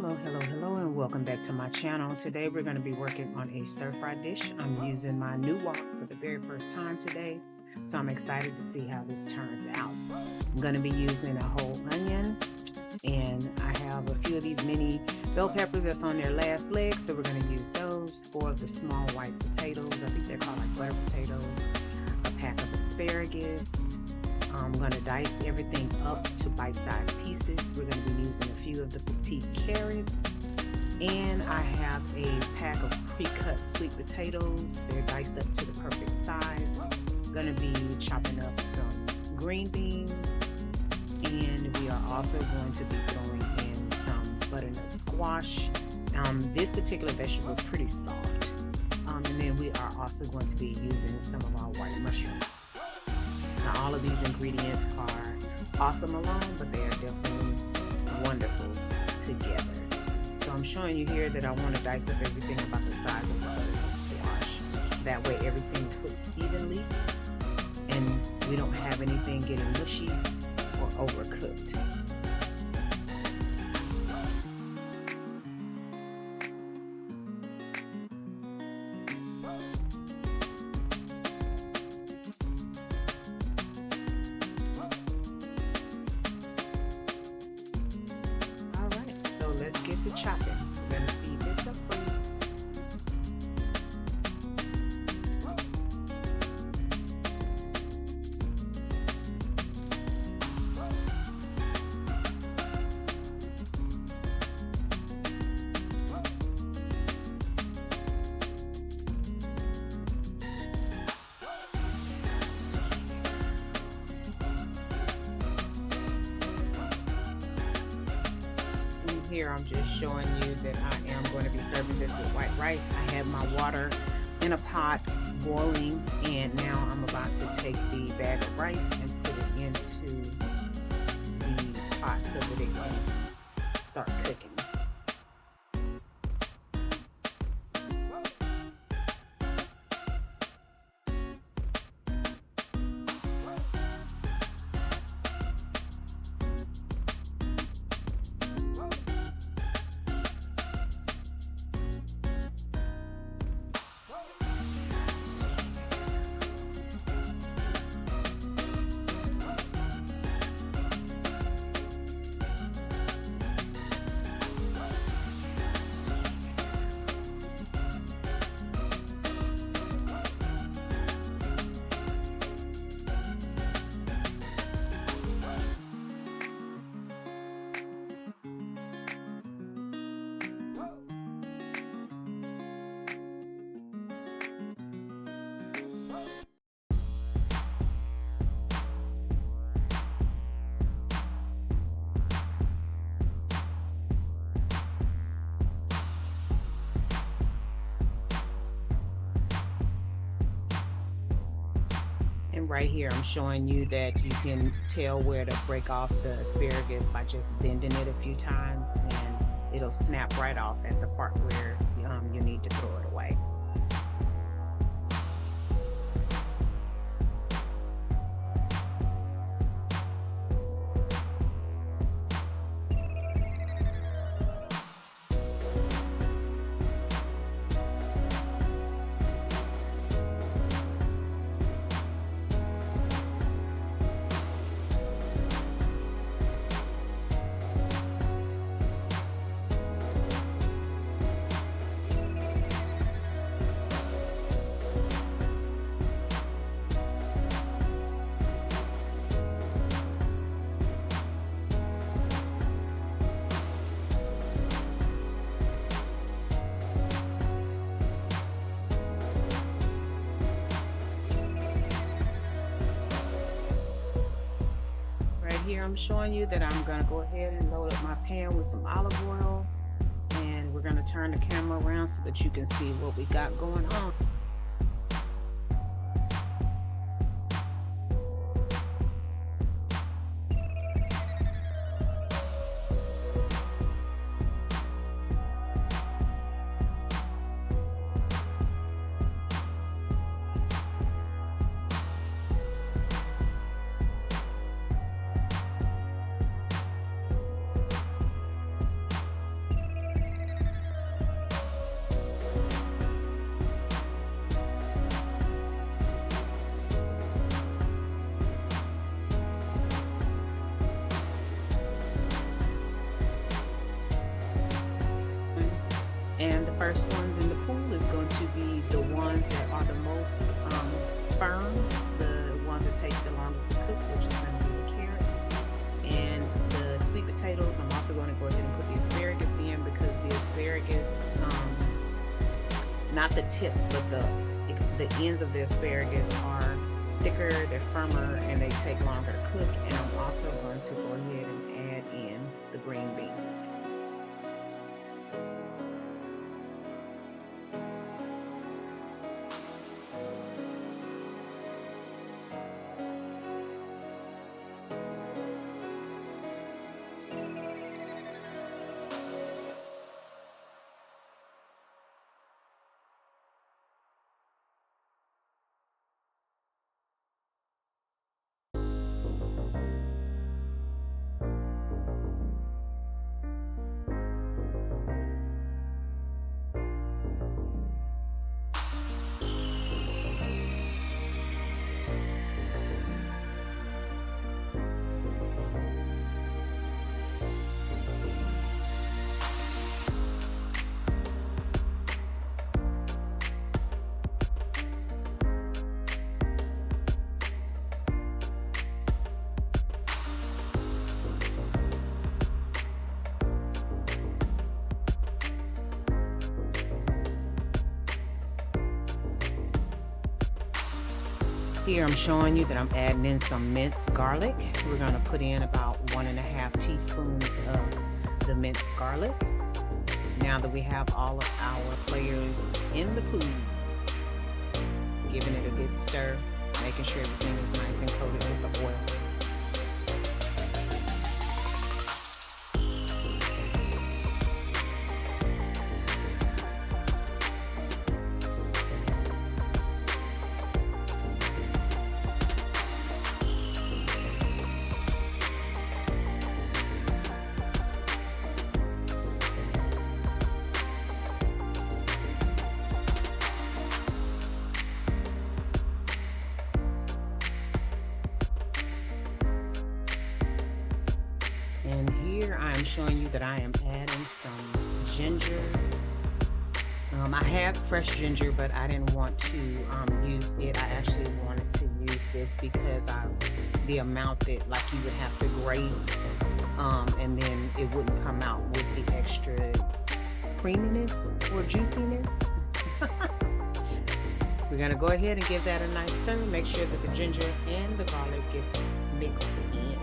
Hello, and welcome back to my channel. Today we're going to be working on a stir-fry dish. I'm using my new wok for the very first time today, so I'm excited to see how this turns out. I'm going to be using a whole onion, and I have a few of these mini bell peppers that's on their last legs, so we're going to use those. 4 of the small white potatoes, I think they're called like butter potatoes, a pack of asparagus. I'm going to dice everything up to bite-sized pieces. We're going to be using a few of the petite carrots. And I have a pack of pre-cut sweet potatoes. They're diced up to the perfect size. I'm going to be chopping up some green beans. And we are also going to be throwing in some butternut squash. This particular vegetable is pretty soft. And then we are also going to be using some of our white mushrooms. Now, all of these ingredients are awesome alone, but they are definitely wonderful together. So I'm showing you here that I want to dice up everything about the size of the butternut squash. That way everything cooks evenly and we don't have anything getting mushy or overcooked. Let's get to chopping. We're going to speed this up for you. Here I'm just showing you that I am going to be serving this with white rice. I have my water in a pot boiling, and now I'm about to take the bag of rice and put it into the pot so that it can start cooking. Right here I'm showing you that you can tell where to break off the asparagus by just bending it a few times, and it'll snap right off at the part where you need to throw it away. Here I'm showing you that I'm going to go ahead and load up my pan with some olive oil, and we're going to turn the camera around so that you can see what we got going on. first ones in the pool is going to be the ones that are the most firm, the ones that take the longest to cook, which is going to be the carrots. And the sweet potatoes, I'm also going to go ahead and put the asparagus in, because the asparagus, not the tips, but the ends of the asparagus are thicker, they're firmer, and they take longer to cook. And I'm also going to go ahead and add in the green beans. Here I'm showing you that I'm adding in some minced garlic. We're going to put in about 1.5 teaspoons of the minced garlic. Now that we have all of our players in the pool, giving it a good stir, making sure everything is nice and coated with the oil. And here I am showing you that I am adding some ginger. I have fresh ginger, but I didn't want to use it. I actually wanted to use this because the amount that you would have to grate, and then it wouldn't come out with the extra creaminess or juiciness. We're going to go ahead and give that a nice stir. Make sure that the ginger and the garlic gets mixed in.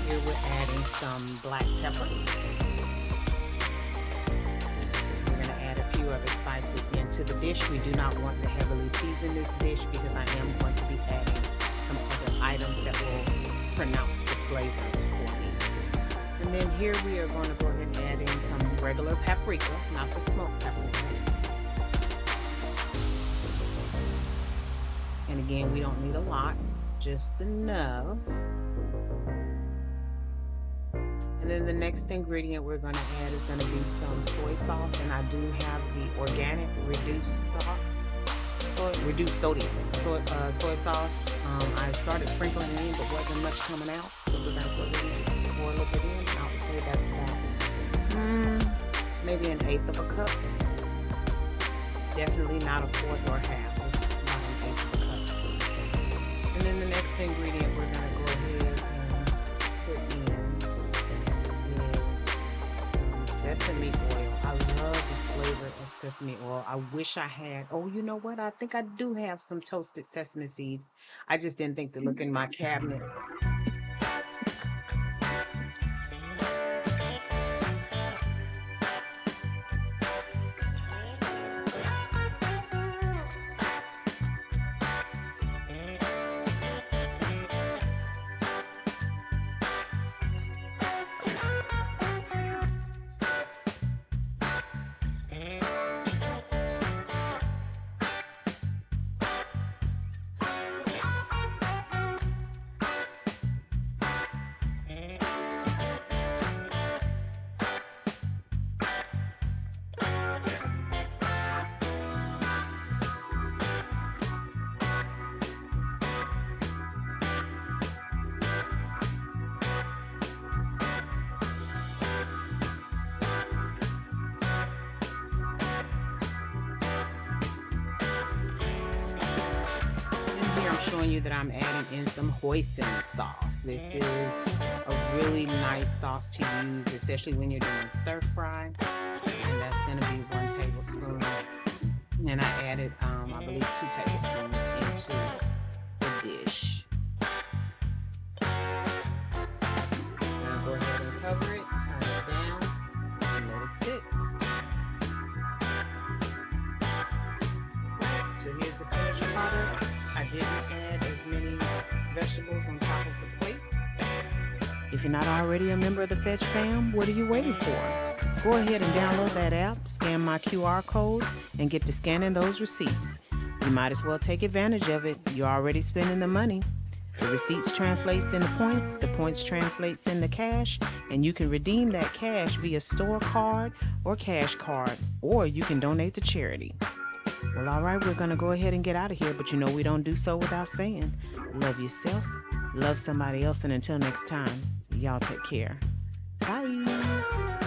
Here we're adding some black pepper. We're going to add a few other spices into the dish. We do not want to heavily season this dish because I am going to be adding some other items that will pronounce the flavors for me. And then here we are going to go ahead and add in some regular paprika, not the smoked paprika. And again, we don't need a lot, just enough. And then the next ingredient we're going to add is going to be some soy sauce, and I do have the organic reduced sodium soy sauce. I started sprinkling it in, but wasn't much coming out, so we're going to go ahead and just pour a little bit in. I would say that's about maybe 1/8 of a cup. Definitely not a fourth or half. It's about 1/8 of a cup. And then the next ingredient we're going to go ahead and put in sesame oil. I love the flavor of sesame oil. I wish I had, oh, you know what? I think I do have some toasted sesame seeds. I just didn't think to look in my cabinet. I'm showing you that I'm adding in some hoisin sauce. This is a really nice sauce to use, especially when you're doing stir fry. And that's going to be 1 tablespoon. And I added, I believe, 2 tablespoons into the dish. Now go ahead and cover it, turn it down, and let it sit. So here's the finished product. I didn't add as many vegetables on top of the plate. If you're not already a member of the Fetch Fam, what are you waiting for? Go ahead and download that app, scan my QR code, and get to scanning those receipts. You might as well take advantage of it. You're already spending the money. The receipts translates into points, the points translates into cash, and you can redeem that cash via store card or cash card, or you can donate to charity. Well, all right, we're going to go ahead and get out of here, but you know we don't do so without saying, love yourself, love somebody else, and until next time, y'all take care. Bye.